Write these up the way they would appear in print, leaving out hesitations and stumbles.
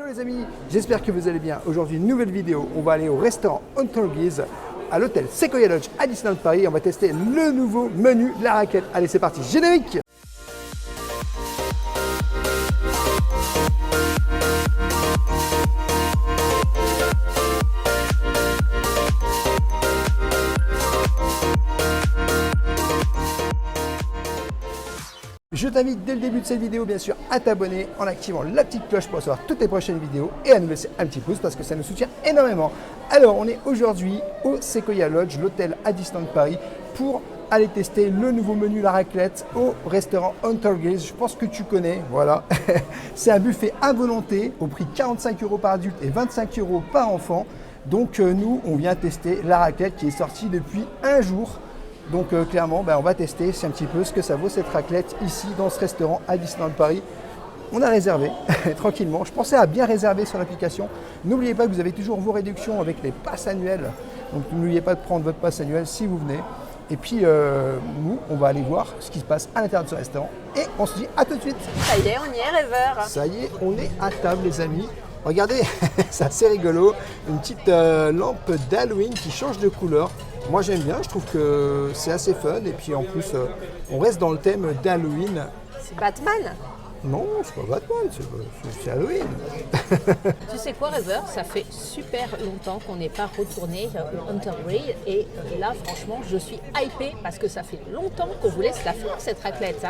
les amis, j'espère que vous allez bien. Aujourd'hui, une nouvelle vidéo. On va aller au restaurant Hunter Gaze à l'hôtel Sequoia Lodge à Disneyland Paris. On va tester le nouveau menu, la raclette. Allez, c'est parti, générique! Je t'invite dès le début de cette vidéo, bien sûr, à t'abonner en activant la petite cloche pour recevoir toutes les prochaines vidéos et à nous laisser un petit pouce parce que ça nous soutient énormément. Alors, on est aujourd'hui au Sequoia Lodge, l'hôtel à Disneyland Paris, pour aller tester le nouveau menu la raclette au restaurant Hunter Gaze. Je pense que tu connais, voilà. C'est un buffet à volonté au prix 45 € par adulte et 25 € par enfant. Donc, nous, on vient tester la raclette qui est sortie depuis un jour. Donc clairement, on va tester un petit peu ce que ça vaut cette raclette ici dans ce restaurant à Disneyland Paris. On a réservé tranquillement. Je pensais à bien réserver sur l'application. N'oubliez pas que vous avez toujours vos réductions avec les passes annuelles. Donc n'oubliez pas de prendre votre passe annuelle si vous venez. Et puis nous, on va aller voir ce qui se passe à l'intérieur de ce restaurant. Et on se dit à tout de suite. Ça y est, on y est, rêveur. Ça y est, on est à table les amis. Regardez, c'est assez rigolo. Une petite lampe d'Halloween qui change de couleur. Moi j'aime bien, je trouve que c'est assez fun et puis en plus on reste dans le thème d'Halloween. C'est Batman. Non, c'est pas Batman, c'est Halloween. Tu sais quoi, rêveur, ça fait super longtemps qu'on n'est pas retourné au Hunter Gaze et là franchement je suis hypée parce que ça fait longtemps qu'on vous laisse la faire cette raclette.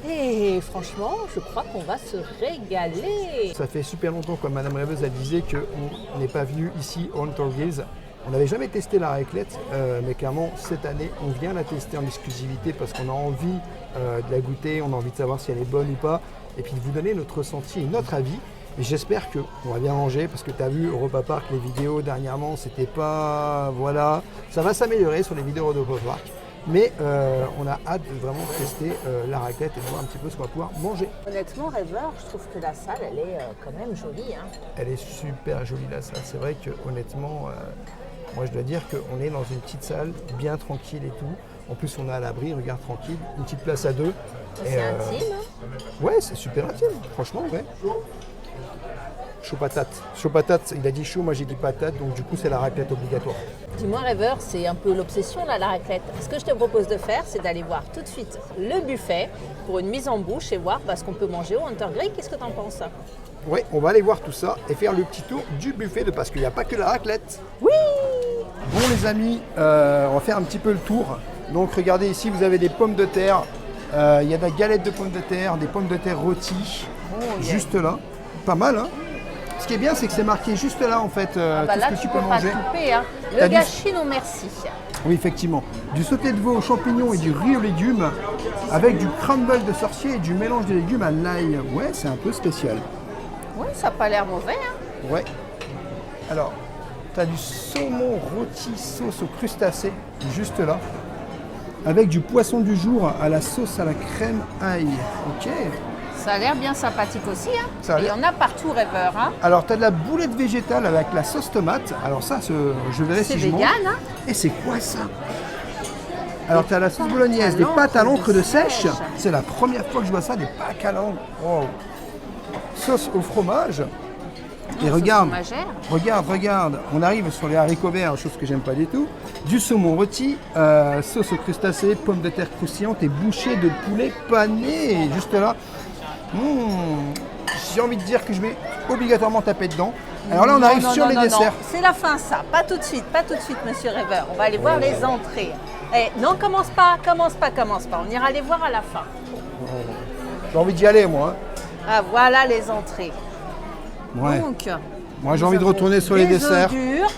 Et franchement, je crois qu'on va se régaler. Ça fait super longtemps, comme Madame Rêveuse elle disait, qu'on n'est pas venu ici au Hunter Gaze. On n'avait jamais testé la raclette, mais clairement cette année on vient la tester en exclusivité parce qu'on a envie de la goûter, on a envie de savoir si elle est bonne ou pas, et puis de vous donner notre ressenti et notre avis. Et j'espère qu'on va bien manger parce que tu as vu au Europa Park les vidéos dernièrement, c'était pas... Voilà, ça va s'améliorer sur les vidéos au Europa Park. Mais on a hâte de vraiment tester la raclette et de voir un petit peu ce qu'on va pouvoir manger. Honnêtement, rêveur, je trouve que la salle, elle est quand même jolie. Elle est super jolie la salle. C'est vrai que honnêtement, moi je dois dire qu'on est dans une petite salle bien tranquille et tout. En plus on est à l'abri, regarde tranquille, une petite place à deux. C'est intime. Ouais, c'est super intime, franchement, ouais. Chaud patate. Chaud patate, il a dit chaud, moi j'ai dit patate, donc du coup c'est la raclette obligatoire. Dis-moi rêveur, c'est un peu l'obsession là, la raclette. Ce que je te propose de faire, c'est d'aller voir tout de suite le buffet pour une mise en bouche et voir ce qu'on peut manger au Hunter Gaze. Qu'est-ce que tu en penses? Oui, on va aller voir tout ça et faire le petit tour du buffet parce qu'il n'y a pas que la raclette. Oui. Bon les amis, on va faire un petit peu le tour. Donc regardez ici, vous avez des pommes de terre. Il y a de la galette de pommes de terre, des pommes de terre rôties, juste là. Pas mal, hein. Ce qui est bien, c'est que c'est marqué juste là, en fait, tout là, ce que tu peux manger. Couper, hein. Le gâchis, non merci. Oui, effectivement. Du sauté de veau aux champignons et du riz aux légumes, avec du crumble de sorcier et du mélange de légumes à l'ail. Ouais, c'est un peu spécial. Oui, ça n'a pas l'air mauvais. Hein. Ouais. Alors, tu as du saumon rôti sauce aux crustacés, juste là, avec du poisson du jour à la sauce à la crème ail. Ok. Ça a l'air bien sympathique aussi. Hein. Il y en a partout, rêveur. Hein. Alors, tu as de la boulette végétale avec la sauce tomate. Alors ça, je verrai si je mange. C'est vegan, hein. Et c'est quoi ça? Alors, tu as la sauce bolognaise, des pâtes à l'encre de sèche. C'est la première fois que je vois ça, des pâtes à l'encre. Wow. Sauce au fromage. Et regarde, on arrive sur les haricots verts, chose que j'aime pas du tout. Du saumon rôti, sauce aux crustacés, pommes de terre croustillantes et bouchées de poulet pané. Juste là. J'ai envie de dire que je vais obligatoirement taper dedans. Alors là, on arrive sur les desserts. C'est la fin, ça. Pas tout de suite, monsieur rêveur. On va aller voir les entrées. Non, commence pas. On ira les voir à la fin. J'ai envie d'y aller, moi. Ah, voilà les entrées. Ouais. Donc, moi, j'ai envie de retourner sur les desserts. Œufs durs,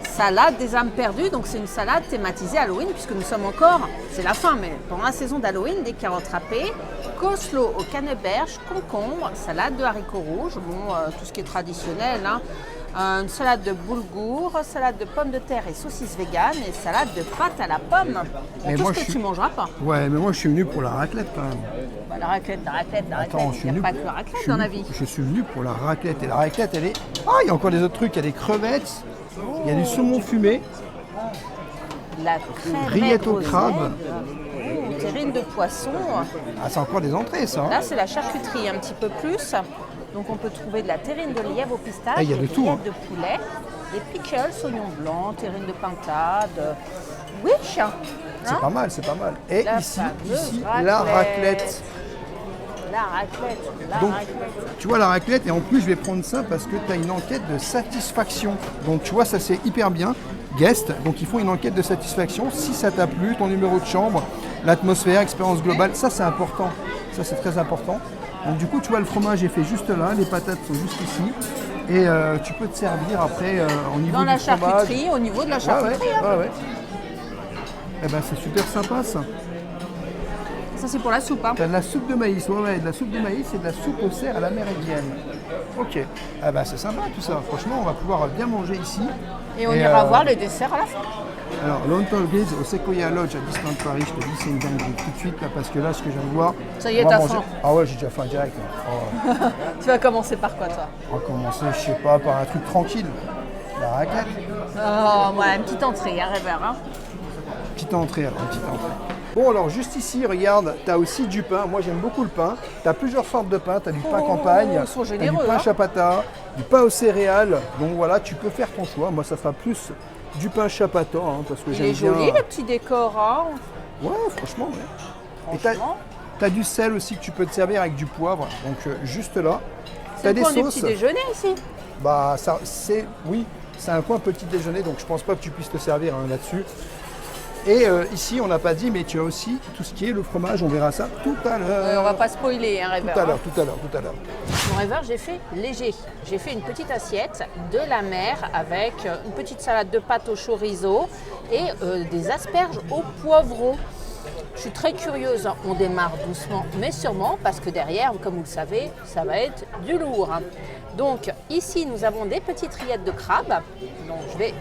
salade des âmes perdues. Donc, c'est une salade thématisée Halloween, puisque nous sommes encore, c'est la fin, mais pendant la saison d'Halloween, des carottes râpées, coleslaw au canneberge, concombre, salade de haricots rouges, tout ce qui est traditionnel, hein. Une salade de boulgour, salade de pommes de terre et saucisses véganes et salade de pâte à la pomme. Qu'est-ce que tu mangeras pas? Ouais, mais moi je suis venu pour la raclette quand même. La raclette. Attends, Il n'y a pas que la raclette dans la vie. Je suis venu pour la raclette et la raclette elle est... Ah, il y a encore des autres trucs, il y a des crevettes, il y a du saumon fumé, la rillettes au crabe. Terrine de poisson. Ah, c'est encore des entrées ça. Là c'est la charcuterie un petit peu plus. Donc on peut trouver de la terrine de lièvre au pistache, Ah, il y a des de tout, rillettes hein. de poulet, des pickles, oignons blancs, terrine de pintade. Wish, hein. C'est pas mal, c'est pas mal. Et La ici, fameuse la raclette. raclette. La raclette, la Donc, raclette. tu vois la raclette, et en plus je vais prendre ça parce que tu as une enquête de satisfaction. Donc tu vois, ça c'est hyper bien. Guest, donc ils font une enquête de satisfaction. Si ça t'a plu, ton numéro de chambre, l'atmosphère, expérience globale, ça c'est important. Ça c'est très important. Donc du coup, tu vois, le fromage est fait juste là, les patates sont juste ici. Et tu peux te servir après au niveau Dans du la fromage. charcuterie, au niveau de la charcuterie. hein. Ouais. Eh ben c'est super sympa ça. Ça c'est pour la soupe. Hein. T'as de la soupe de maïs, ouais, de la soupe de maïs et de la soupe au cerf à la méridienne. Ok, ah bah c'est sympa tout ça. Franchement, on va pouvoir bien manger ici. Et on ira voir les desserts à la fin. Alors, Lontal Gaze au Sequoia Lodge à Disneyland Paris, je te dis, c'est une dinguerie tout de suite là, parce que là, ce que je viens de voir. Ça y est, on va t'as manger- faim. Ah ouais, j'ai déjà faim direct. Hein. Oh, Tu vas commencer par quoi toi? on va commencer, je sais pas, par un truc tranquille. La raclette. Oh, ouais, une petite entrée, un rêveur. Hein. Petite entrée, alors, petite entrée. Bon, alors juste ici, regarde, tu as aussi du pain. Moi, j'aime beaucoup le pain. Tu as plusieurs sortes de pain. Tu as du pain campagne, ils sont t'as du généreux, pain hein. chapata, du pain aux céréales. Donc voilà, tu peux faire ton choix. Moi, ça sera plus du pain chapata, hein, parce que Il j'aime est bien. joli le petit décor. Hein. Ouais, franchement, ouais. Et Franchement. tu as du sel aussi que tu peux te servir avec du poivre. Donc juste là. Tu as C'est des le coin du sauces. petit déjeuner ici. Bah, ça, c'est, oui, c'est un coin petit déjeuner, donc je pense pas que tu puisses te servir hein, là-dessus. Et ici, on n'a pas dit, mais tu as aussi tout ce qui est le fromage, on verra ça tout à l'heure. On va pas spoiler, un rêveur. Tout à hein. l'heure, tout à l'heure, tout à l'heure. Mon rêveur, j'ai fait léger. J'ai fait une petite assiette de la mer avec une petite salade de pâtes au chorizo et des asperges au poivron. Je suis très curieuse, hein. On démarre doucement mais sûrement parce que derrière, comme vous le savez, ça va être du lourd. Donc ici, nous avons des petites rillettes de crabe. Donc je vais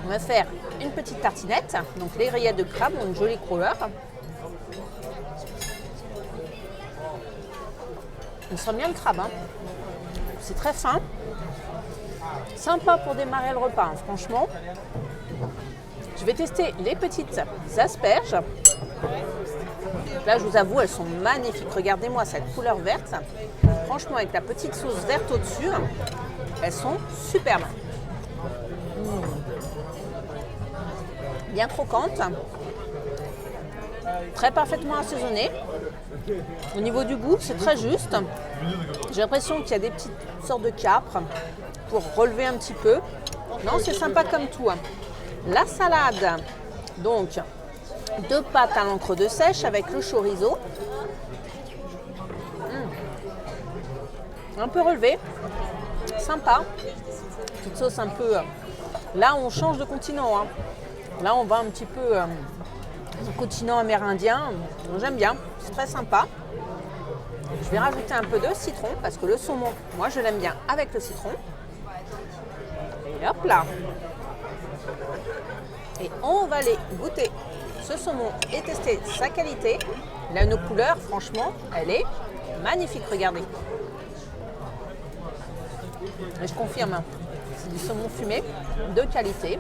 me faire une petite tartinette. Donc les rillettes de crabe ont une jolie couleur. On sent bien le crabe, hein. C'est très fin. Sympa pour démarrer le repas, hein, franchement. Je vais tester les petites asperges. Là, je vous avoue, elles sont magnifiques. Regardez-moi cette couleur verte. Franchement, avec la petite sauce verte au-dessus, elles sont superbes. Bien croquantes. Très parfaitement assaisonnées. Au niveau du goût, c'est très juste. J'ai l'impression qu'il y a des petites sortes de capres pour relever un petit peu. Non, c'est sympa comme tout. La salade, donc 2 pâtes à l'encre de sèche avec le chorizo. Un peu relevé, sympa. Petite sauce un peu. Là, on change de continent. Hein. Là, on va un petit peu au continent amérindien. J'aime bien, c'est très sympa. Je vais rajouter un peu de citron parce que le saumon, moi, je l'aime bien avec le citron. Et hop là. Et on va aller goûter ce saumon et tester sa qualité. Il a une couleur, franchement, elle est magnifique, regardez. Et je confirme, hein, c'est du saumon fumé de qualité.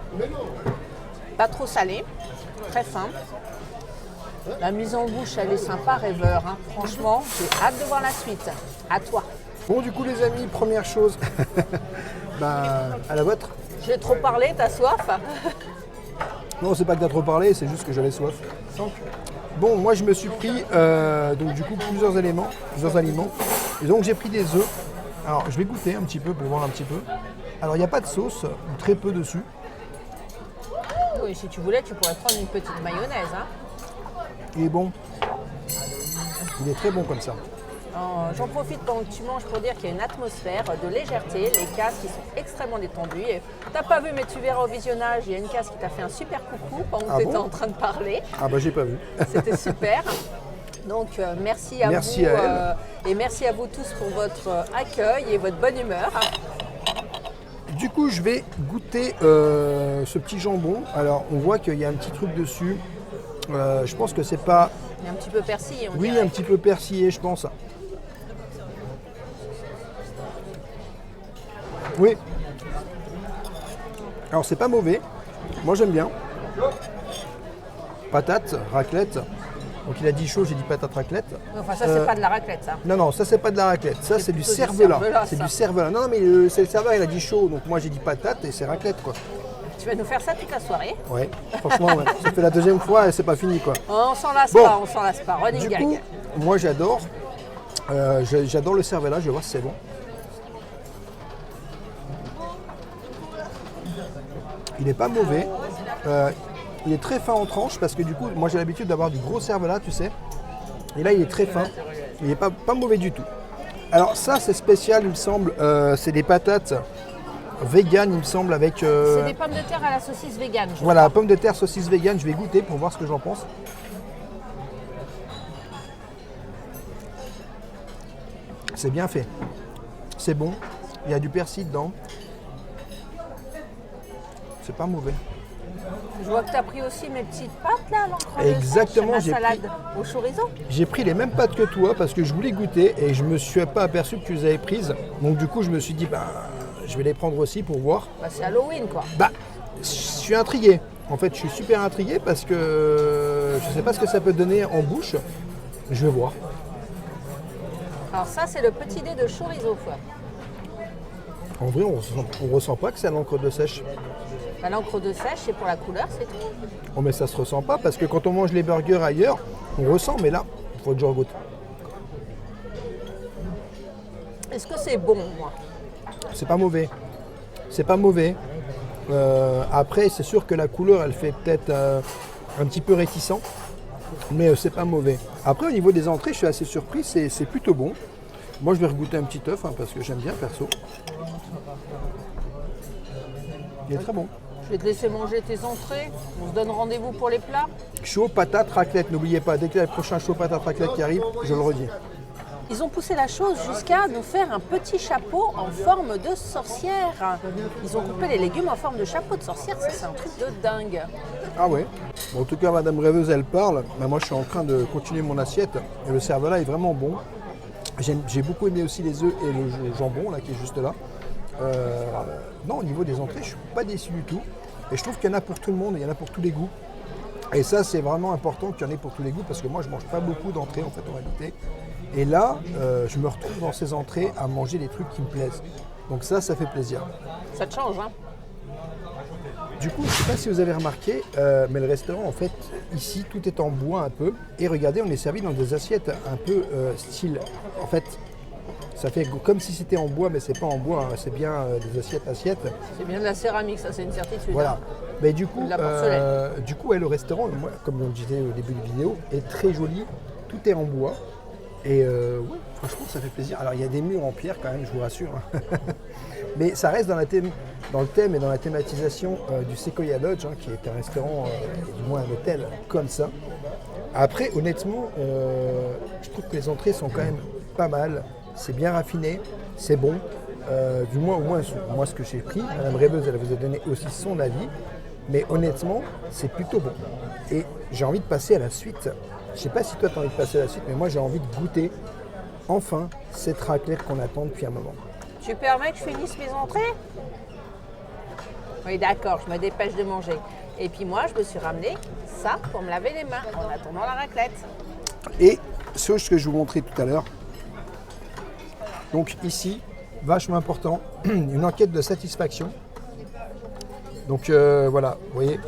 Pas trop salé, très fin. La mise en bouche, elle est sympa, rêveur. Hein. Franchement, j'ai hâte de voir la suite. À toi. Bon, du coup, les amis, première chose, bah, à la vôtre. J'ai trop parlé, t'as soif? Non, c'est pas que t'as trop parlé, c'est juste que j'avais soif. Bon, moi, je me suis pris, donc du coup, plusieurs aliments. Et donc, j'ai pris des œufs. Alors, je vais goûter un petit peu pour voir un petit peu. Alors, il n'y a pas de sauce, ou très peu dessus. Oui, si tu voulais, tu pourrais prendre une petite mayonnaise. Hein. Il est bon. Il est très bon comme ça. J'en profite pendant que tu manges pour dire qu'il y a une atmosphère de légèreté. Les casques qui sont extrêmement détendus. Et t'as pas vu, mais tu verras au visionnage, il y a une casque qui t'a fait un super coucou pendant que Ah tu bon étais en train de parler. Ah bah, j'ai pas vu. C'était super. Donc merci à Merci vous à et merci à vous tous pour votre accueil et votre bonne humeur. Du coup, je vais goûter ce petit jambon. Alors, on voit qu'il y a un petit truc dessus. Je pense que c'est pas... Il y a un petit peu persillé, on Oui, dirait. un petit peu persillé, je pense. Oui. Alors, c'est pas mauvais. Moi, j'aime bien. Patate, raclette. Donc il a dit chaud, j'ai dit patate raclette. Enfin, ça, c'est pas de la raclette, ça. Non, non, ça c'est pas de la raclette, ça c'est du plutôt du cervelas. cervelas, C'est ça. du cervelas. Non, non, mais c'est le serveur, il a dit chaud, donc moi j'ai dit patate et c'est raclette quoi. Tu vas nous faire ça toute la soirée. Ouais, franchement, ouais. Ça fait la deuxième fois et c'est pas fini quoi. On s'en lasse Bon. pas, on s'en lasse pas. Running Du gag. coup, moi j'adore. J'adore le cervelas, je vais voir si c'est bon. Il n'est pas mauvais. Il est très fin en tranches parce que du coup, moi j'ai l'habitude d'avoir du gros cervelas, tu sais. Et là, il est très fin. Il n'est pas mauvais du tout. Alors ça, c'est spécial, il me semble. C'est des patates vegan, il me semble, avec... C'est des pommes de terre à la saucisse végane. Voilà, pommes de terre, saucisse vegan. Je vais goûter pour voir ce que j'en pense. C'est bien fait. C'est bon. Il y a du persil dedans. C'est pas mauvais. Je vois que tu as pris aussi mes petites pâtes là, à l'encre de Exactement, sèche, j'ai ma salade au chorizo. J'ai pris les mêmes pâtes que toi parce que je voulais goûter et je me suis pas aperçu que tu les avais prises. Donc du coup, je me suis dit, bah, je vais les prendre aussi pour voir. Bah, c'est Halloween quoi. Bah, je suis intrigué. En fait, je suis super intrigué parce que je sais pas ce que ça peut donner en bouche. Je vais voir. Alors ça, c'est le petit dé de chorizo quoi. En vrai, on ressent pas que c'est à l'encre de sèche. Bah, l'encre de sèche, c'est pour la couleur, c'est tout. Oh, mais ça se ressent pas parce que quand on mange les burgers ailleurs, on ressent. Mais là, il faut que je regoute. Est-ce que c'est bon, moi? C'est pas mauvais. C'est pas mauvais. Après, c'est sûr que la couleur, elle fait peut-être un petit peu réticent. Mais c'est pas mauvais. Après, au niveau des entrées, je suis assez surpris. C'est plutôt bon. Moi, je vais regoûter un petit œuf hein, parce que j'aime bien perso. Il est très bon. Je vais te laisser manger tes entrées. On se donne rendez-vous pour les plats. Chaud, patate, raclette. N'oubliez pas, dès qu'il y a le prochain chaud, patate, raclette qui arrive, je le redis. Ils ont poussé la chose jusqu'à nous faire un petit chapeau en forme de sorcière. Ils ont coupé les légumes en forme de chapeau de sorcière. Ça, c'est un truc de dingue. Ah ouais. Bon, en tout cas, Madame Rêveuse, elle parle. Mais moi, je suis en train de continuer mon assiette. Et le cervelas est vraiment bon. J'ai beaucoup aimé aussi les œufs et le jambon là, qui est juste là. Non, au niveau des entrées, je ne suis pas déçu du tout. Et je trouve qu'il y en a pour tout le monde, il y en a pour tous les goûts. Et ça, c'est vraiment important qu'il y en ait pour tous les goûts parce que moi, je ne mange pas beaucoup d'entrées en fait en réalité. Et là, je me retrouve dans ces entrées à manger des trucs qui me plaisent. Donc ça fait plaisir. Ça te change, hein? Du coup, je ne sais pas si vous avez remarqué, mais le restaurant, en fait, ici, tout est en bois un peu. Et regardez, on est servi dans des assiettes un peu style... En fait, ça fait comme si c'était en bois, mais c'est pas en bois, hein, c'est bien des assiettes. C'est bien de la céramique, ça, c'est une certitude. Voilà. Mais du coup, De la porcelaine. ouais, le restaurant, moi, comme on le disait au début de la vidéo, est très joli. Tout est en bois. Et ouais, franchement, ça fait plaisir. Alors, il y a des murs en pierre quand même, je vous rassure. Hein. Mais ça reste dans le thème et dans la thématisation du Sequoia Lodge, hein, qui est un restaurant, du moins un hôtel comme ça. Après, honnêtement, je trouve que les entrées sont quand même pas mal. C'est bien raffiné, c'est bon. Du moins, au moins, moi, ce que j'ai pris, Madame Rêveuse, elle vous a donné aussi son avis. Mais honnêtement, c'est plutôt bon. Et j'ai envie de passer à la suite. Je ne sais pas si toi, tu as envie de passer à la suite, mais moi, j'ai envie de goûter enfin cette raclette qu'on attend depuis un moment. Tu permets que je finisse mes entrées? Oui, d'accord, je me dépêche de manger. Et puis moi, je me suis ramené ça pour me laver les mains en attendant la raclette. Et ce que je vous montrais tout à l'heure, donc ici, vachement important, une enquête de satisfaction. Donc voilà, vous voyez,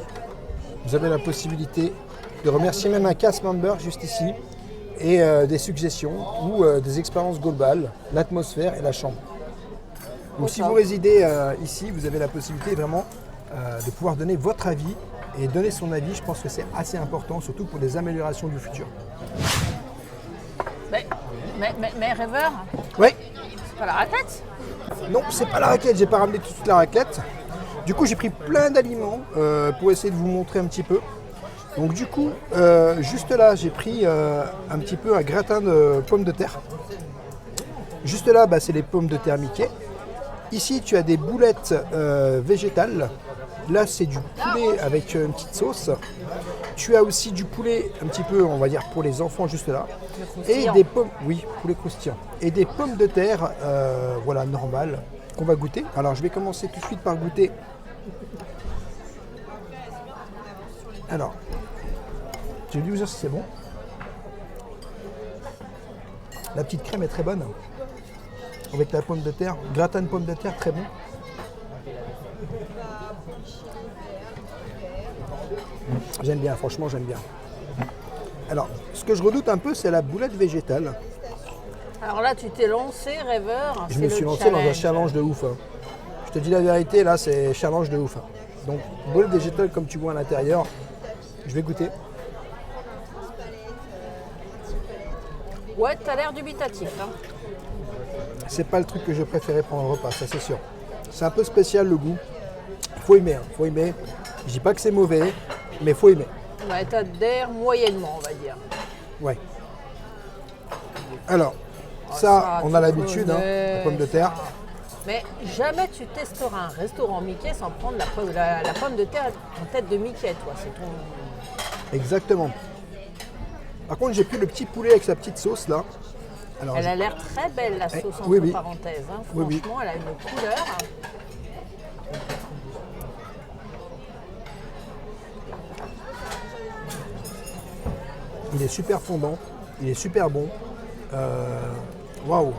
vous avez la possibilité de remercier même un cast member juste ici et des suggestions ou des expériences globales, l'atmosphère et la chambre. Donc si vous résidez ici, vous avez la possibilité vraiment de pouvoir donner votre avis et donner son avis. Je pense que c'est assez important, surtout pour des améliorations du futur. Mais rêveur, Oui. c'est pas la raclette? Non, c'est pas la raclette, j'ai pas ramené tout de suite la raclette. Du coup, j'ai pris plein d'aliments pour essayer de vous montrer un petit peu. Donc du coup, juste là, j'ai pris un petit peu un gratin de pommes de terre. Juste là, bah, c'est les pommes de terre Mickey. Ici, tu as des boulettes végétales. Là, c'est du poulet avec une petite sauce. Tu as aussi du poulet un petit peu, on va dire, pour les enfants juste là. Et des pommes, oui, poulet croustillant. Et des pommes de terre, voilà, normales, qu'on va goûter. Alors, je vais commencer tout de suite par goûter. Alors, je vais vous dire si c'est bon. La petite crème est très bonne. Avec la pomme de terre, gratin de pomme de terre très bon. J'aime bien, franchement j'aime bien. Alors, ce que je redoute un peu, c'est la boulette végétale. Alors là, tu t'es lancé, rêveur. Je me suis lancé dans un challenge de ouf. Hein. Je te dis la vérité, là, c'est challenge de ouf. Hein. Donc, boulette végétale, comme tu vois à l'intérieur, je vais goûter. Ouais, t'as l'air dubitatif. Hein. C'est pas le truc que je préférais pendant le repas, ça c'est sûr. C'est un peu spécial le goût. Faut aimer, hein. Faut aimer. Je dis pas que c'est mauvais, mais faut aimer. Ouais, t'as d'air moyennement, on va dire. Ouais. Alors, ça, on a tu l'habitude, hein, connais, la pomme de terre. Mais jamais tu testeras un restaurant Mickey sans prendre la pomme de terre en tête de Mickey, toi. C'est ton... Exactement. Par contre, j'ai pris le petit poulet avec sa petite sauce là. Alors, Elle a l'air très belle, la sauce, entre oui, oui. parenthèses. Hein. Oui, oui. Franchement, elle a une couleur. Il est super fondant, il est super bon. Waouh!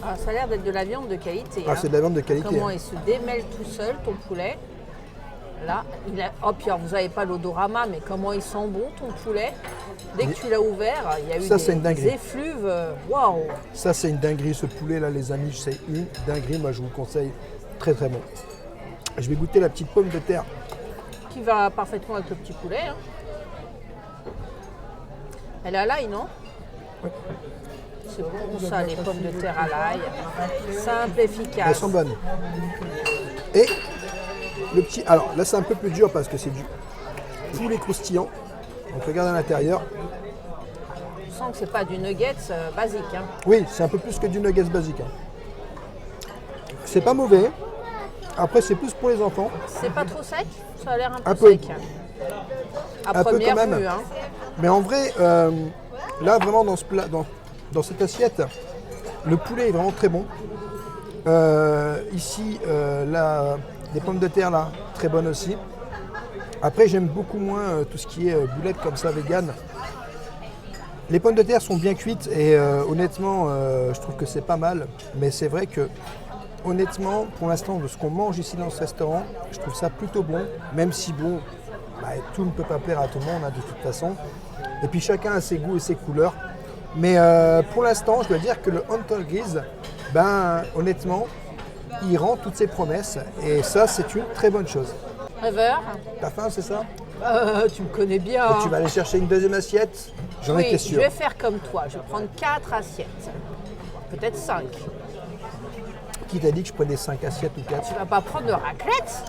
Ah, ça a l'air d'être de la viande de qualité. Ah, hein. c'est de la viande de qualité. Comment hein. il se démêle tout seul, ton poulet. Là, oh, puis alors, vous n'avez pas l'odorama, mais comment il sent bon, ton poulet. Dès que tu l'as ouvert, il y a eu Ça, c'est une des dinguerie. effluves. Waouh! Ça, c'est une dinguerie, ce poulet là, les amis. C'est une dinguerie. Moi, je vous le conseille. Très, très bon. Je vais goûter la petite pomme de terre. Qui va parfaitement avec le petit poulet. Hein. Elle est à l'ail, non? Oui. C'est bon ça, les pommes de terre à l'ail. Simple, efficace. Elles sont bonnes. Et le petit. Alors là, c'est un peu plus dur parce que c'est du poulet croustillant. Donc, regarde à l'intérieur. Je sens que c'est pas du nuggets basique. Hein. Oui, c'est un peu plus que du nuggets basique. Hein. C'est pas mauvais. Après, c'est plus pour les enfants. C'est pas trop sec? Ça a l'air un Un peu peu. sec. À Un peu première quand même. vue. Hein. Mais en vrai, là, vraiment, dans ce plat, dans cette assiette, le poulet est vraiment très bon. Ici, les pommes de terre, là, très bonnes aussi. Après, j'aime beaucoup moins tout ce qui est boulettes comme ça, vegan. Les pommes de terre sont bien cuites et honnêtement, je trouve que c'est pas mal. Mais c'est vrai que, honnêtement, pour l'instant, de ce qu'on mange ici dans ce restaurant, je trouve ça plutôt bon. Même si, bon, bah, tout ne peut pas plaire à tout le monde, hein, de toute façon. Et puis, chacun a ses goûts et ses couleurs. Mais pour l'instant, je dois dire que le Hunter Grise, ben, honnêtement, il rend toutes ses promesses. Et ça, c'est une très bonne chose. Rêveur? T'as faim, c'est ça? Tu me connais bien. Donc, tu vas aller chercher une deuxième assiette? J'en Oui, étais je sûr. vais faire comme toi. Je vais prendre 4 assiettes. Peut-être 5. Qui t'a dit que je prenais 5 assiettes ou 4? Tu vas pas prendre de raclette?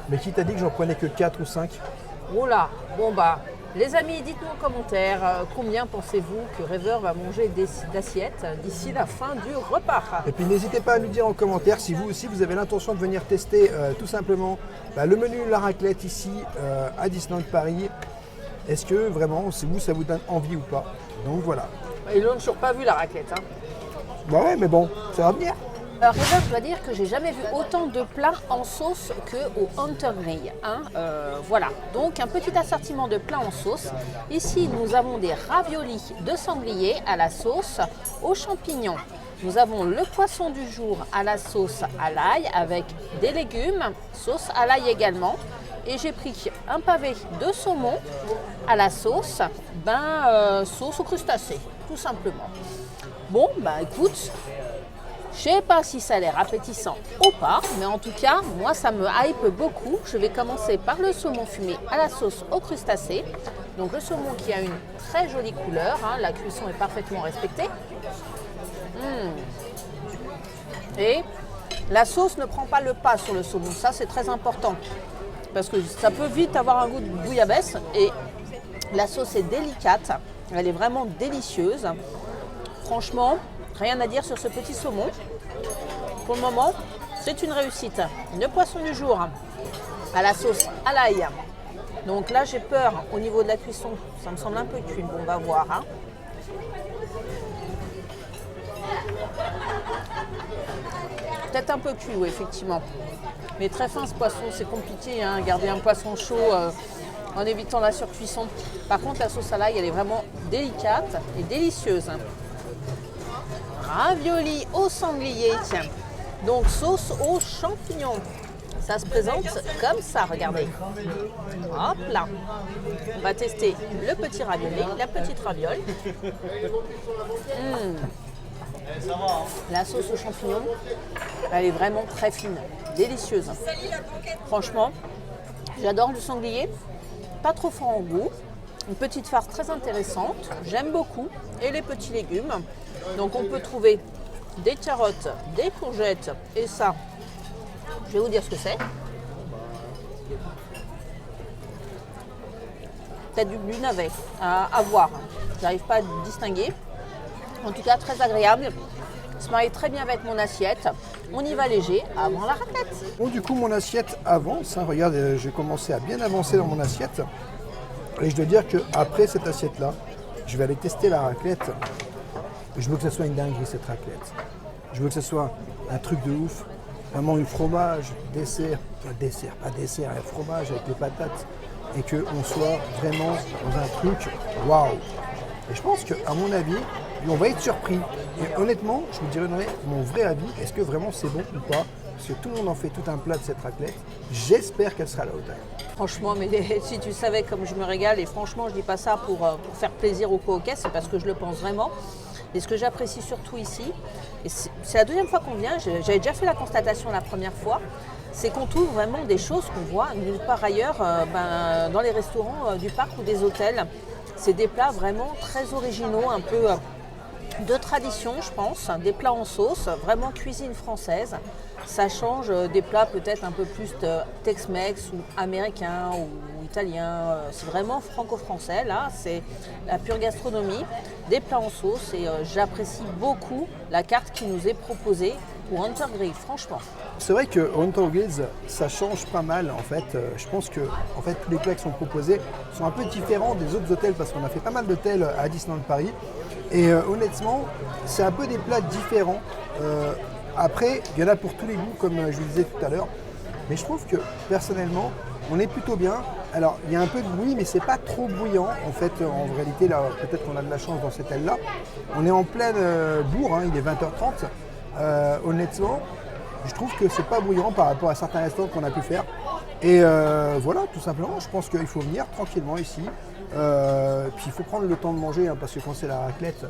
Mais qui t'a dit que j'en prenais que 4 ou 5? Oh là, bon bah, les amis, dites-nous en commentaire combien pensez-vous que Rêveur va manger d'assiettes d'ici la fin du repas. Et puis n'hésitez pas à nous dire en commentaire si vous aussi vous avez l'intention de venir tester tout simplement le menu La Raclette ici à Disneyland Paris. Est-ce que vraiment, si vous, ça vous donne envie ou pas? Donc voilà. Ils l'ont toujours pas vu la raclette. Hein. Bah ouais, mais bon, ça va venir. Alors Rêveur, je dois dire que j'ai jamais vu autant de plats en sauce qu'au Hunter Grill. Hein. Voilà, donc un petit assortiment de plats en sauce. Ici, nous avons des raviolis de sanglier à la sauce aux champignons. Nous avons le poisson du jour à la sauce à l'ail avec des légumes, sauce à l'ail également. Et j'ai pris un pavé de saumon à la sauce, sauce aux crustacés, tout simplement. Bon, bah écoute, je sais pas si ça a l'air appétissant ou pas, mais en tout cas, moi ça me hype beaucoup. Je vais commencer par le saumon fumé à la sauce aux crustacés. Donc le saumon qui a une très jolie couleur, hein, la cuisson est parfaitement respectée. Et la sauce ne prend pas le pas sur le saumon, ça c'est très important. Parce que ça peut vite avoir un goût de bouillabaisse et la sauce est délicate, elle est vraiment délicieuse. Franchement, rien à dire sur ce petit saumon. Pour le moment, c'est une réussite. Le poisson du jour à la sauce à l'ail. Donc là, j'ai peur au niveau de la cuisson. Ça me semble un peu cuit. Bon, on va voir. Hein. Peut-être un peu cuit, oui, effectivement. Mais très fin ce poisson, c'est compliqué. Hein, garder un poisson chaud en évitant la surcuisson. Par contre, la sauce à l'ail, elle est vraiment délicate et délicieuse. Ravioli au sanglier, tiens. Donc sauce aux champignons. Ça se présente comme ça, regardez. Hop là. On va tester le petit ravioli, la petite raviole. La sauce aux champignons, elle est vraiment très fine, délicieuse. Franchement, j'adore le sanglier. Pas trop fort en goût. Une petite farce très intéressante, j'aime beaucoup. Et les petits légumes. Donc on peut trouver des carottes, des courgettes et ça, je vais vous dire ce que c'est. Peut-être du navet à voir. J'arrive pas à distinguer. En tout cas, très agréable. Ça se marie très bien avec mon assiette. On y va léger avant la raclette. Bon, du coup, mon assiette avance. Hein. Regarde, j'ai commencé à bien avancer dans mon assiette. Et je dois dire qu'après cette assiette-là, je vais aller tester la raclette. Je veux que ce soit une dinguerie, cette raclette. Je veux que ce soit un truc de ouf. Vraiment une fromage, dessert, un fromage avec les patates. Et qu'on soit vraiment dans un truc waouh. Et je pense qu'à mon avis, on va être surpris. Et honnêtement, je vous dirais mon vrai avis, est-ce que vraiment c'est bon ou pas? Parce que tout le monde en fait tout un plat de cette raclette. J'espère qu'elle sera à la hauteur. Franchement, mais si tu savais comme je me régale, et franchement, je dis pas ça pour faire plaisir aux coquets, c'est parce que je le pense vraiment. Et ce que j'apprécie surtout ici, et c'est la deuxième fois qu'on vient, j'avais déjà fait la constatation la première fois, c'est qu'on trouve vraiment des choses qu'on voit nulle part ailleurs dans les restaurants du parc ou des hôtels. C'est des plats vraiment très originaux, un peu de tradition, je pense, des plats en sauce, vraiment cuisine française. Ça change des plats peut-être un peu plus Tex-Mex ou américains ou italiens. C'est vraiment franco-français, là, c'est la pure gastronomie, des plats en sauce et j'apprécie beaucoup la carte qui nous est proposée pour Hunter Grill, franchement. C'est vrai que Hunter Grill, ça change pas mal en fait. Je pense que en fait, tous les plats qui sont proposés sont un peu différents des autres hôtels parce qu'on a fait pas mal d'hôtels à Disneyland Paris. Et honnêtement, c'est un peu des plats différents. Après, il y en a pour tous les goûts, comme je vous disais tout à l'heure. Mais je trouve que personnellement, on est plutôt bien. Alors, il y a un peu de bruit, mais c'est pas trop bruyant. En fait, en réalité, là, peut-être qu'on a de la chance dans cette aile-là. On est en pleine bourre, hein, il est 20h30. Honnêtement, je trouve que c'est pas bruyant par rapport à certains restaurants qu'on a pu faire. Et voilà, tout simplement, je pense qu'il faut venir tranquillement ici. Puis il faut prendre le temps de manger, hein, parce que quand c'est la raclette,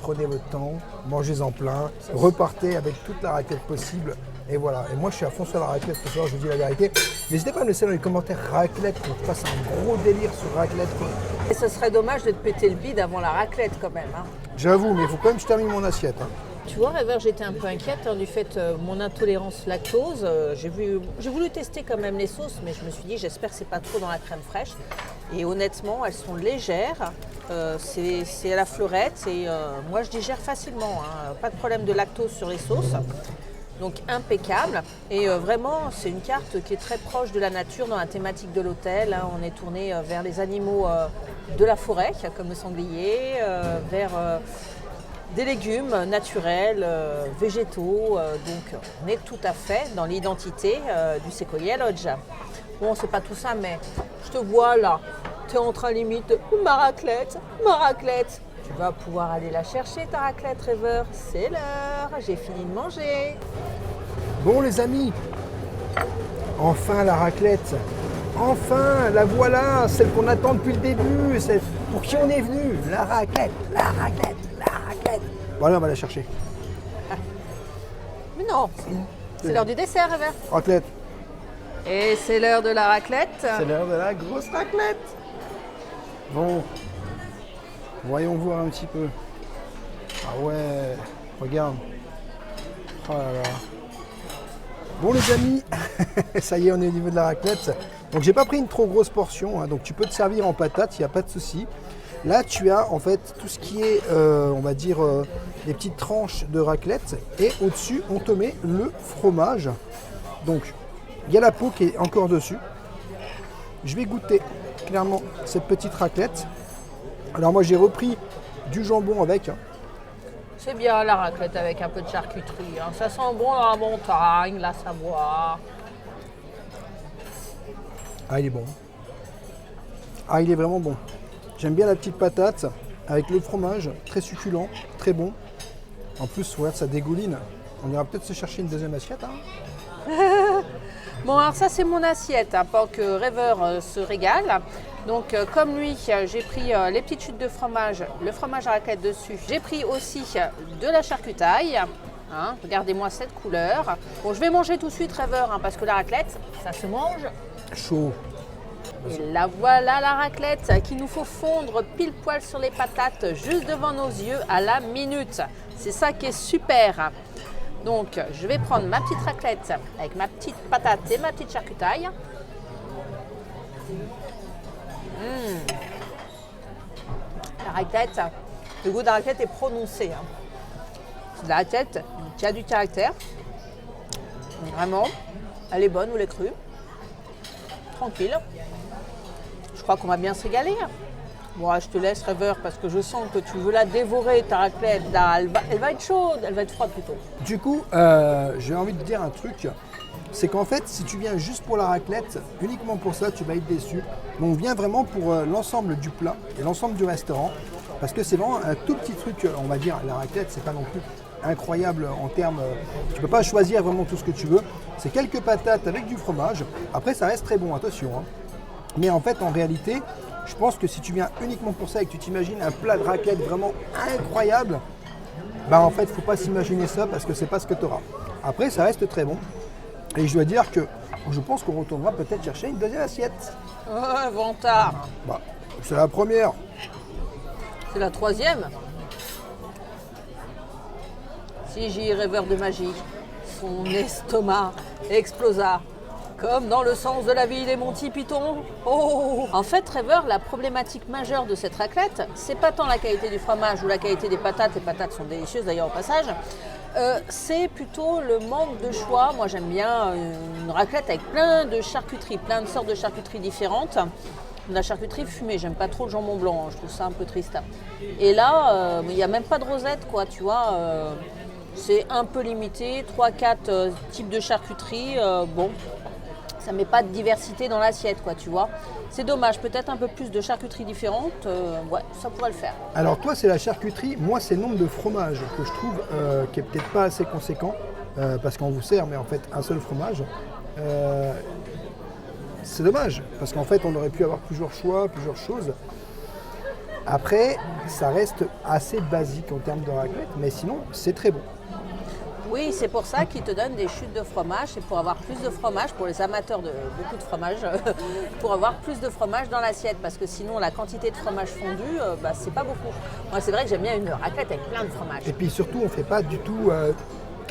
prenez votre temps, mangez-en plein, repartez avec toute la raclette possible. Et voilà, et moi je suis à fond sur la raclette ce soir, je vous dis la vérité. N'hésitez pas à me laisser dans les commentaires raclette, qu'on fasse un gros délire sur raclette. Quoi. Et ce serait dommage de te péter le bide avant la raclette quand même. Hein. J'avoue, mais il faut quand même que je termine mon assiette. Hein. Tu vois, Rêveur, j'étais un peu inquiète du fait de mon intolérance lactose. J'ai voulu tester quand même les sauces, mais je me suis dit, j'espère que c'est pas trop dans la crème fraîche. Et honnêtement, elles sont légères. C'est à la fleurette et moi, je digère facilement. Hein, pas de problème de lactose sur les sauces. Donc impeccable. Et vraiment, c'est une carte qui est très proche de la nature dans la thématique de l'hôtel. Hein. On est tourné vers les animaux de la forêt, comme le sanglier, vers... des légumes naturels, végétaux, donc on est tout à fait dans l'identité du Sequoia Lodge. Bon, c'est pas tout ça, mais je te vois là, tu es en train limite de ma raclette. Tu vas pouvoir aller la chercher ta raclette, Rêveur, c'est l'heure, j'ai fini de manger. Bon les amis, enfin la raclette, enfin la voilà, celle qu'on attend depuis le début, celle pour qui on est venu, la raclette. Bon allez, on va la chercher. Mais non, c'est l'heure du dessert, Rêveur. Raclette. Et c'est l'heure de la raclette. C'est l'heure de la grosse raclette. Bon, voyons voir un petit peu. Ah ouais, regarde. Oh là là. Bon les amis, ça y est, on est au niveau de la raclette. Donc j'ai pas pris une trop grosse portion, hein, donc tu peux te servir en patates, il n'y a pas de souci. Là, tu as en fait tout ce qui est, on va dire, des petites tranches de raclette. Et au-dessus, on te met le fromage. Donc, il y a la peau qui est encore dessus. Je vais goûter clairement cette petite raclette. Alors moi, j'ai repris du jambon avec. Hein. C'est bien la raclette avec un peu de charcuterie. Hein. Ça sent bon dans la montagne, la Savoie. Ah, il est bon. Ah, il est vraiment bon. J'aime bien la petite patate avec le fromage, très succulent, très bon. En plus, regarde, ça dégouline. On ira peut-être se chercher une deuxième assiette. Hein. Bon, alors ça, c'est mon assiette, hein, pour que Rêveur se régale. Donc, comme lui, j'ai pris les petites chutes de fromage, le fromage à raclette dessus. J'ai pris aussi de la charcutaille. Hein, regardez-moi cette couleur. Bon, je vais manger tout de suite, Rêveur, hein, parce que la raclette, ça se mange Chaud. Et la voilà, la raclette qu'il nous faut fondre pile poil sur les patates juste devant nos yeux à la minute. C'est ça qui est super. Donc, je vais prendre ma petite raclette avec ma petite patate et ma petite charcutaille. La raclette, le goût de la raclette est prononcé. Hein. C'est de la raclette qui a du caractère. Vraiment, elle est bonne, ou les crue. Tranquille. Je crois qu'on va bien se régaler. Bon, je te laisse, Rêveur, parce que je sens que tu veux la dévorer, ta raclette. Là, elle va être chaude, elle va être froide plutôt. Du coup, j'ai envie de te dire un truc. C'est qu'en fait, si tu viens juste pour la raclette, uniquement pour ça, tu vas être déçu. Mais on vient vraiment pour l'ensemble du plat et l'ensemble du restaurant. Parce que c'est vraiment un tout petit truc, on va dire, la raclette, c'est pas non plus incroyable en termes... tu peux pas choisir vraiment tout ce que tu veux. C'est quelques patates avec du fromage. Après, ça reste très bon, attention. Hein. Mais en fait, en réalité, je pense que si tu viens uniquement pour ça et que tu t'imagines un plat de raclette vraiment incroyable, bah en fait, il ne faut pas s'imaginer ça parce que c'est pas ce que tu auras. Après, ça reste très bon. Et je dois dire que je pense qu'on retournera peut-être chercher une deuxième assiette. Oh, vantard. Bah, c'est la première. C'est la troisième. Si j'y Rêveur de magie, son estomac explosa. Comme dans le sens de la vie des Monty Python. Oh. En fait, Rêveur, la problématique majeure de cette raclette, c'est pas tant la qualité du fromage ou la qualité des patates. Les patates sont délicieuses d'ailleurs au passage. C'est plutôt le manque de choix. Moi, j'aime bien une raclette avec plein de charcuteries, plein de sortes de charcuteries différentes. La charcuterie fumée, j'aime pas trop le jambon blanc, je trouve ça un peu triste. Et là, il n'y a même pas de rosette, quoi, tu vois. C'est un peu limité, 3-4 types de charcuterie. Bon, ça met pas de diversité dans l'assiette, quoi, tu vois. C'est dommage, peut-être un peu plus de charcuterie différentes, ouais, ça pourrait le faire. Alors toi, c'est la charcuterie, moi, c'est le nombre de fromages que je trouve qui est peut-être pas assez conséquent, parce qu'on vous sert, mais en fait, un seul fromage. C'est dommage, parce qu'en fait, on aurait pu avoir plusieurs choix, plusieurs choses. Après, ça reste assez basique en termes de raclette, mais sinon, c'est très bon. Oui, c'est pour ça qu'ils te donnent des chutes de fromage, c'est pour avoir plus de fromage, pour les amateurs de beaucoup de fromage, pour avoir plus de fromage dans l'assiette, parce que sinon la quantité de fromage fondu, bah, c'est pas beaucoup. Moi, c'est vrai que j'aime bien une raclette avec plein de fromage. Et puis surtout, on fait pas du tout...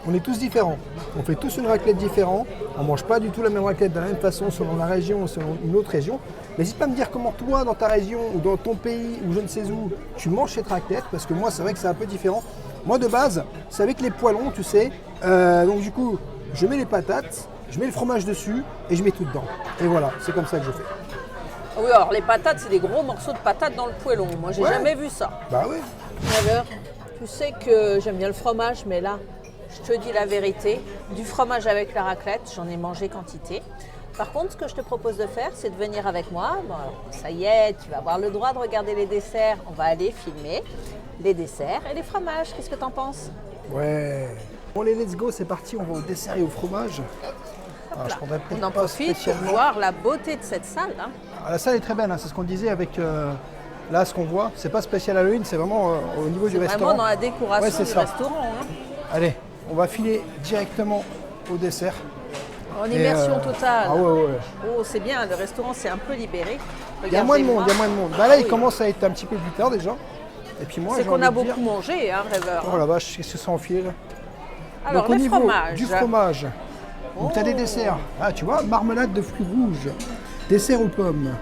on est tous différents. On fait tous une raclette différente. On ne mange pas du tout la même raclette de la même façon selon la région ou selon une autre région. N'hésite pas à me dire comment toi, dans ta région ou dans ton pays ou je ne sais où, tu manges cette raclette, parce que moi, c'est vrai que c'est un peu différent. Moi, de base, c'est avec les poêlons, tu sais. Donc du coup, je mets les patates, je mets le fromage dessus et je mets tout dedans. Et voilà, c'est comme ça que je fais. Oui, alors les patates, c'est des gros morceaux de patates dans le poêlon. Moi, j'ai jamais vu ça. Bah oui. D'ailleurs, tu sais que j'aime bien le fromage, mais là, je te dis la vérité, du fromage avec la raclette, j'en ai mangé quantité. Par contre, ce que je te propose de faire, c'est de venir avec moi. Bon, alors, ça y est, tu vas avoir le droit de regarder les desserts. On va aller filmer les desserts et les fromages. Qu'est-ce que t'en penses? Ouais. Bon, les let's go, c'est parti, on va au dessert et au fromage. Alors, je prendrai peut-être On en pas profite pour spécialement. voir la beauté de cette salle. Hein. Ah, la salle est très belle, hein, c'est ce qu'on disait avec là ce qu'on voit. C'est pas spécial Halloween, c'est vraiment au niveau du restaurant. Vraiment dans la décoration Ouais, c'est du ça. restaurant. Hein. Allez, on va filer directement au dessert. En immersion totale. Ah ouais. Oh, c'est bien, le restaurant s'est un peu libéré. Il y a moins de monde, Bah là, il oui. commence à être un petit peu plus tard déjà. Et puis moi, C'est j'ai qu'on envie a de dire- beaucoup mangé, hein, Rêveur. Oh la vache, qu'est-ce que ça enfile là. Alors, Donc au les niveau fromages. du fromage, donc tu as des Oh. desserts. Ah, tu vois, marmelade de fruits rouges, dessert aux pommes.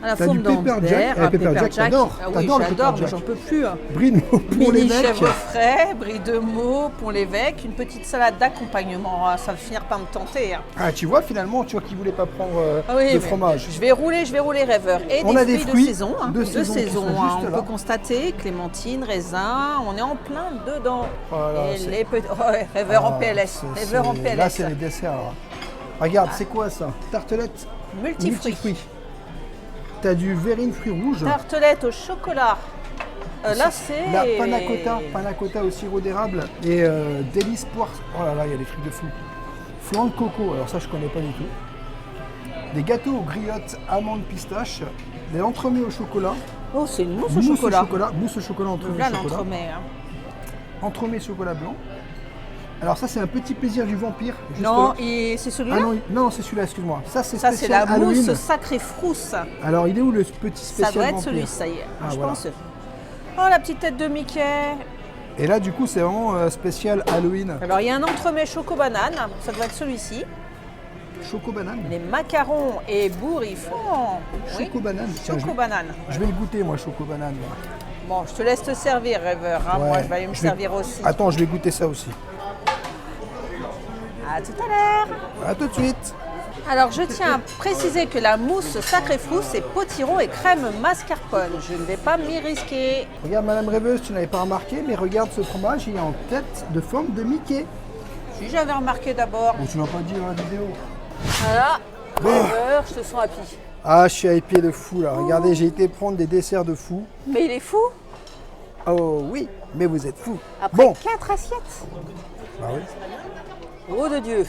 À la T'as forme du pepper d'Ambert, jack. un Pepper jack, t'adores. Ah oui, T'adores le j'adore, pepper mais jack. j'en peux plus. Hein. Brie de Meaux pour Mini l'évêque. chèvre frais, brie de Meaux, pont-l'évêque, une petite salade d'accompagnement. Ah, ça va finir par me tenter. Hein. Ah, tu vois, finalement, tu vois qu'il voulait pas prendre Ah oui, de mais fromage. Je vais rouler Rêveur. Et On a des fruits de saison. Hein, de saison qui sont hein. juste On là. peut constater, clémentine, raisin, on est en plein dedans. Voilà, et c'est- les petits... Oh, ouais, Rêveur en Ah, PLS. c'est- Rêveur en c'est- PLS. Là, c'est les desserts. Là. Regarde, c'est quoi ça? Tartelette Multifruits. T'as du verrine fruits rouges. Tartelette au chocolat. Là, c'est... La panna cotta au sirop d'érable et délice poire. Oh là là, il y a des trucs de fou. Flan de coco, alors ça je connais pas du tout. Des gâteaux aux griottes amandes pistache. Des entremets au chocolat. Oh, c'est une mousse au chocolat. Mousse au chocolat, entremets Là, au chocolat. l'entremet. Hein. Entremets chocolat blanc. Alors ça c'est un petit plaisir du vampire. Non, c'est celui-là. Ah non, non c'est celui-là, excuse-moi. Ça c'est Ça, spécial c'est la Halloween. mousse sacrée frousse. Alors il est où le petit spécial Ça doit être vampire? celui, ça y est. Ah, je voilà. pense. Oh, la petite tête de Mickey. Et là du coup c'est vraiment spécial Halloween. Alors, il y a un entremets choco-banane. Ça doit être celui-ci. Choco banane. Les macarons et bourrifons. Oui. Choco banane. Tiens, Choco-banane. je vais le goûter moi, choco banane. Bon, je te laisse te servir, rêveur. Hein. Ouais, Moi, je vais aller me servir aussi. Attends, je vais goûter ça aussi. À tout à l'heure. À tout de suite. Alors, je tiens à préciser que la mousse sacrée frousse, c'est potiron et crème mascarpone. Je ne vais pas m'y risquer. Regarde Madame Rêveuse, tu n'avais pas remarqué, mais regarde ce fromage, il est en tête de forme de Mickey. Si j'avais remarqué d'abord. Bon, tu l'as pas dit dans la vidéo. Voilà. Rêveur, je te sens happy. Ah, je suis hypé de fou là. Regardez, j'ai été prendre des desserts de fou. Mais il est fou. Oh oui, mais vous êtes fou. Après Bon, 4 assiettes. bah oui. Oh de Dieu.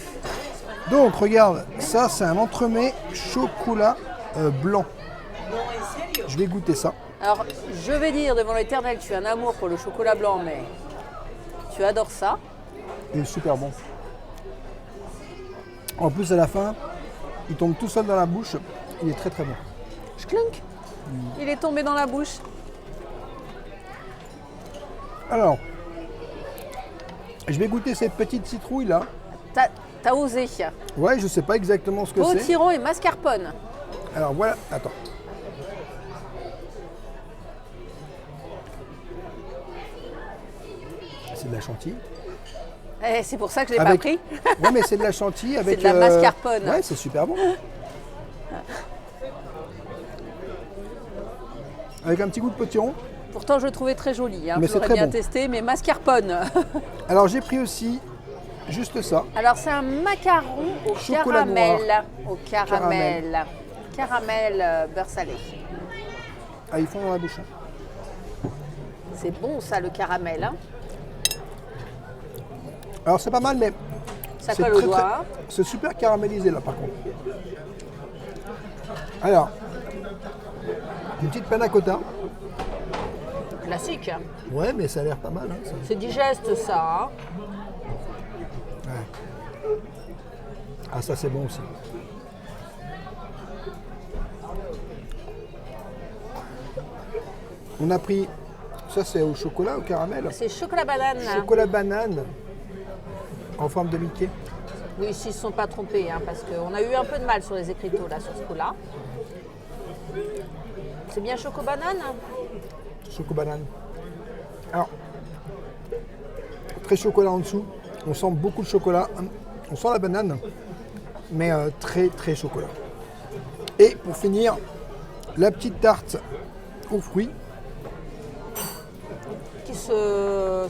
Donc regarde, ça c'est un entremets chocolat blanc. Je vais goûter ça. Alors, je vais dire devant l'Éternel, tu as un amour pour le chocolat blanc, mais tu adores ça. Il est super bon. En plus à la fin, il tombe tout seul dans la bouche. Il est très très bon. Clunk. Il est tombé dans la bouche. Alors, je vais goûter cette petite citrouille là. T'as osé. Ouais, je sais pas exactement ce que c'est. Potiron et mascarpone. Alors voilà, attends. C'est de la chantilly. C'est pour ça que je l'ai pas pris. Ouais, mais c'est de la chantilly avec. C'est de la mascarpone. Ouais, c'est super bon. Avec un petit goût de potiron. Pourtant, je le trouvais très joli. Hein. Mais J'aurais c'est très bien bon. testé, mais mascarpone. Alors j'ai pris aussi juste ça. Alors, c'est un macaron au Chocolat caramel. noir. Au caramel. Caramel beurre salé. Ah, ils font dans la bouche. Hein. C'est bon, ça, le caramel. Hein. Alors c'est pas mal, mais Ça c'est colle au doigt. Hein. c'est super caramélisé là par contre. Alors, une petite panna cotta. Classique. Ouais, mais ça a l'air pas mal. Hein, ça. C'est digeste, ça. Hein. Ouais. Ah, ça c'est bon aussi. On a pris, ça c'est au chocolat, au caramel. C'est chocolat banane. Chocolat banane en forme de Mickey. Oui, ici, ils ne se sont pas trompés, hein, parce qu'on a eu un peu de mal sur les écriteaux là, sur ce coup-là. C'est bien choco banane. Choco banane. Alors, très chocolat en dessous. On sent beaucoup de chocolat. On sent la banane, mais très très chocolat. Et pour finir, la petite tarte aux fruits.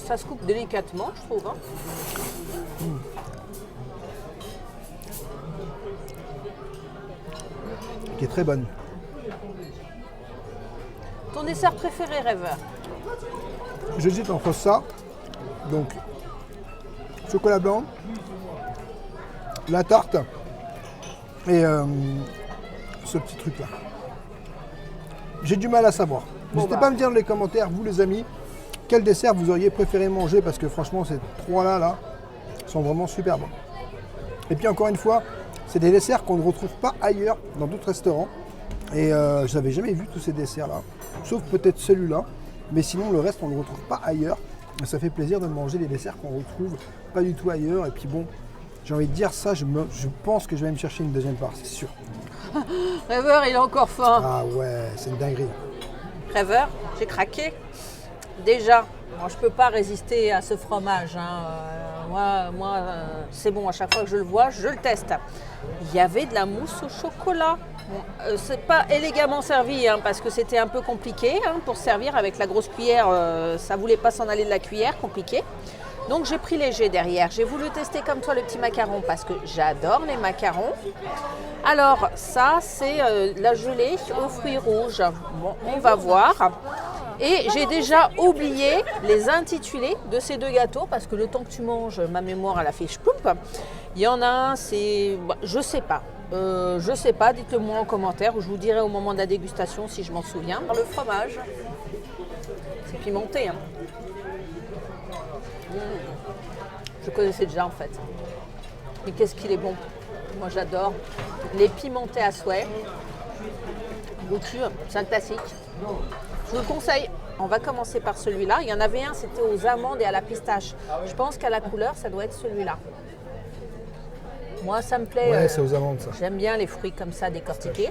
Ça se coupe délicatement, je trouve. Hein. Qui est très bonne. Ton dessert préféré, rêveur? J'hésite entre ça, donc chocolat blanc, la tarte et ce petit truc là. J'ai du mal à savoir. N'hésitez pas à me dire dans les commentaires, vous les amis, quel dessert vous auriez préféré manger, parce que franchement ces trois là sont vraiment super bons. Et puis encore une fois, c'est des desserts qu'on ne retrouve pas ailleurs dans d'autres restaurants. Et je n'avais jamais vu tous ces desserts là, sauf peut-être celui-là. Mais sinon le reste on ne le retrouve pas ailleurs. Et ça fait plaisir de manger des desserts qu'on retrouve pas du tout ailleurs. Et puis bon, j'ai envie de dire ça, je pense que je vais me chercher une deuxième part, c'est sûr. Rêveur, il a encore faim. Ah ouais, c'est une dinguerie. Rêveur, j'ai craqué. Déjà, moi, je ne peux pas résister à ce fromage. Hein. Moi c'est bon, à chaque fois que je le vois, je le teste. Il y avait de la mousse au chocolat. Bon, c'est pas élégamment servi, hein, parce que c'était un peu compliqué hein, pour servir avec la grosse cuillère. Ça voulait pas s'en aller de la cuillère, compliqué. Donc j'ai pris léger derrière. J'ai voulu tester comme toi le petit macaron parce que j'adore les macarons. Alors ça c'est la gelée aux fruits rouges. Bon, on va voir. Et j'ai déjà oublié les intitulés de ces deux gâteaux parce que le temps que tu manges, ma mémoire elle a fait schploup. Il y en a un, c'est... je sais pas. Je sais pas, dites-le moi en commentaire. Je vous dirai au moment de la dégustation si je m'en souviens. Le fromage, c'est pimenté. Hein. Je connaissais déjà en fait. Mais qu'est-ce qu'il est bon. Moi j'adore. Les pimentés à souhait. Goûtu, c'est un classique. Je vous le conseille. On va commencer par celui-là. Il y en avait un, c'était aux amandes et à la pistache. Je pense qu'à la couleur, ça doit être celui-là. Moi, ça me plaît. Ouais, c'est aux amandes, ça. J'aime bien les fruits comme ça décortiqués.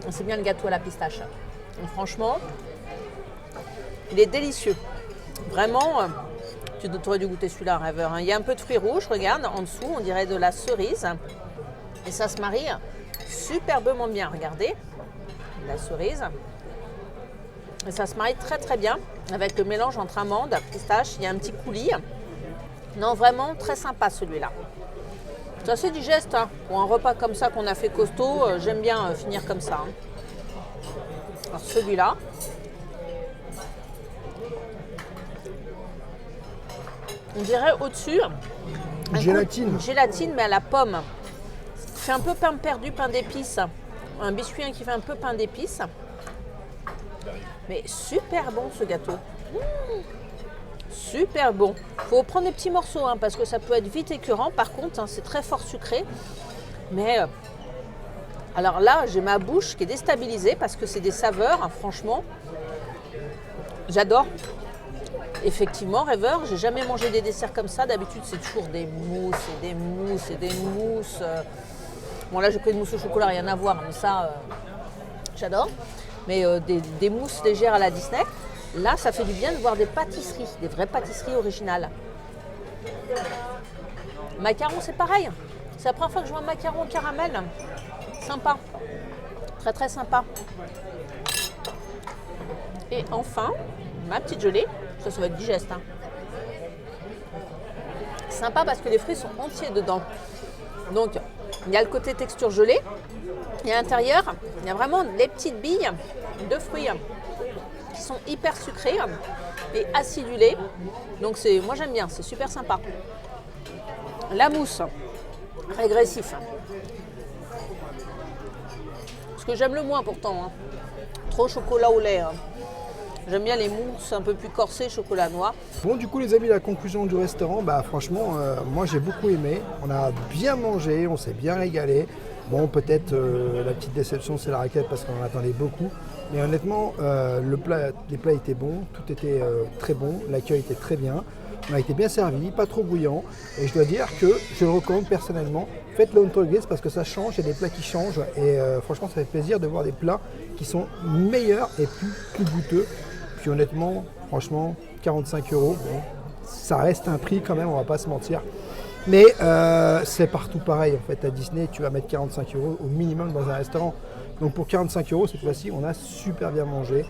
C'est bien le gâteau à la pistache. Et franchement, il est délicieux. Vraiment, tu aurais dû goûter celui-là, rêveur. Il y a un peu de fruits rouges, regarde, en dessous, on dirait de la cerise. Et ça se marie superbement bien, regardez. La cerise. Et ça se marie très très bien avec le mélange entre amandes, pistache. Il y a un petit coulis. Non, vraiment très sympa celui-là. C'est assez digeste. Hein. Pour un repas comme ça qu'on a fait costaud, j'aime bien finir comme ça. Hein. Alors celui-là. On dirait au-dessus Gélatine. Gélatine mais à la pomme. Ça fait un peu pain perdu, pain d'épices. Un biscuit qui fait un peu pain d'épices. Mais super bon ce gâteau. Super bon. Il faut prendre des petits morceaux hein, parce que ça peut être vite écœurant. Par contre, hein, c'est très fort sucré. Mais alors là, j'ai ma bouche qui est déstabilisée parce que c'est des saveurs, hein, franchement. J'adore. Effectivement, rêveur, j'ai jamais mangé des desserts comme ça. D'habitude, c'est toujours des mousses et des mousses et des mousses. Bon, là, j'ai pris une mousse au chocolat, rien à voir, mais ça, j'adore. Mais des mousses légères à la Disney. Là, ça fait du bien de voir des pâtisseries, des vraies pâtisseries originales. Macaron, c'est pareil. C'est la première fois que je vois un macaron au caramel. Sympa. Très, très sympa. Et enfin, ma petite gelée. Ça va être digeste. Hein. Sympa parce que les fruits sont entiers dedans. Donc, il y a le côté texture gelée. Et à l'intérieur, il y a vraiment des petites billes de fruits qui sont hyper sucrées et acidulées. Donc, moi, j'aime bien. C'est super sympa. La mousse, régressif. Ce que j'aime le moins pourtant. Hein. Trop chocolat au lait. Hein. J'aime bien les mousses un peu plus corsées, chocolat noir. Bon, du coup, les amis, la conclusion du restaurant, franchement, moi j'ai beaucoup aimé. On a bien mangé, on s'est bien régalé. Bon, peut-être la petite déception, c'est la raquette parce qu'on en attendait beaucoup. Mais honnêtement, les plats étaient bons, tout était très bon, l'accueil était très bien. On a été bien servi, pas trop bouillant. Et je dois dire que je le recommande personnellement. Faites le Untergris parce que ça change, il y a des plats qui changent. Et franchement, ça fait plaisir de voir des plats qui sont meilleurs et plus goûteux. Puis honnêtement, franchement, 45 €, bon, ça reste un prix quand même, on va pas se mentir. Mais c'est partout pareil en fait. À Disney, tu vas mettre 45 € au minimum dans un restaurant. Donc pour 45 € cette fois-ci, on a super bien mangé.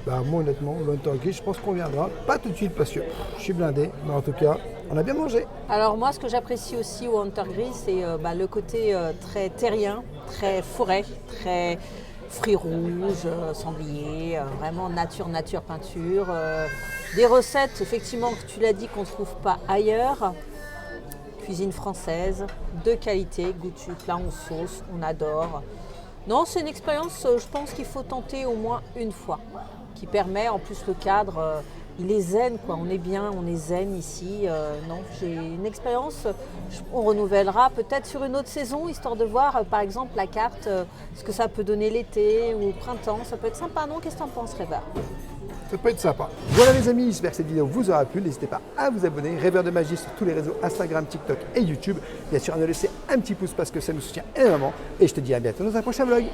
Moi honnêtement, le Untergris, je pense qu'on viendra. Pas tout de suite parce que je suis blindé, mais en tout cas, on a bien mangé. Alors moi, ce que j'apprécie aussi au Untergris, c'est le côté très terrien, très forêt, très fruits rouges, sanglier, vraiment nature, peinture. Des recettes, effectivement, que tu l'as dit, qu'on ne trouve pas ailleurs. Cuisine française, de qualité, goûtu, plat en sauce, on adore. Non, c'est une expérience, je pense qu'il faut tenter au moins une fois, qui permet, en plus le cadre, il est zen, quoi. On est bien, on est zen ici. Non, j'ai une expérience, on renouvellera peut-être sur une autre saison, histoire de voir, par exemple, la carte, ce que ça peut donner l'été ou au printemps. Ça peut être sympa, non? Qu'est-ce que t'en penses, Rêveur? Ça peut être sympa. Voilà les amis, j'espère que cette vidéo vous aura plu. N'hésitez pas à vous abonner. Rêveur de magie sur tous les réseaux Instagram, TikTok et YouTube. Bien sûr, à nous laisser un petit pouce parce que ça nous soutient énormément. Et je te dis à bientôt dans un prochain vlog.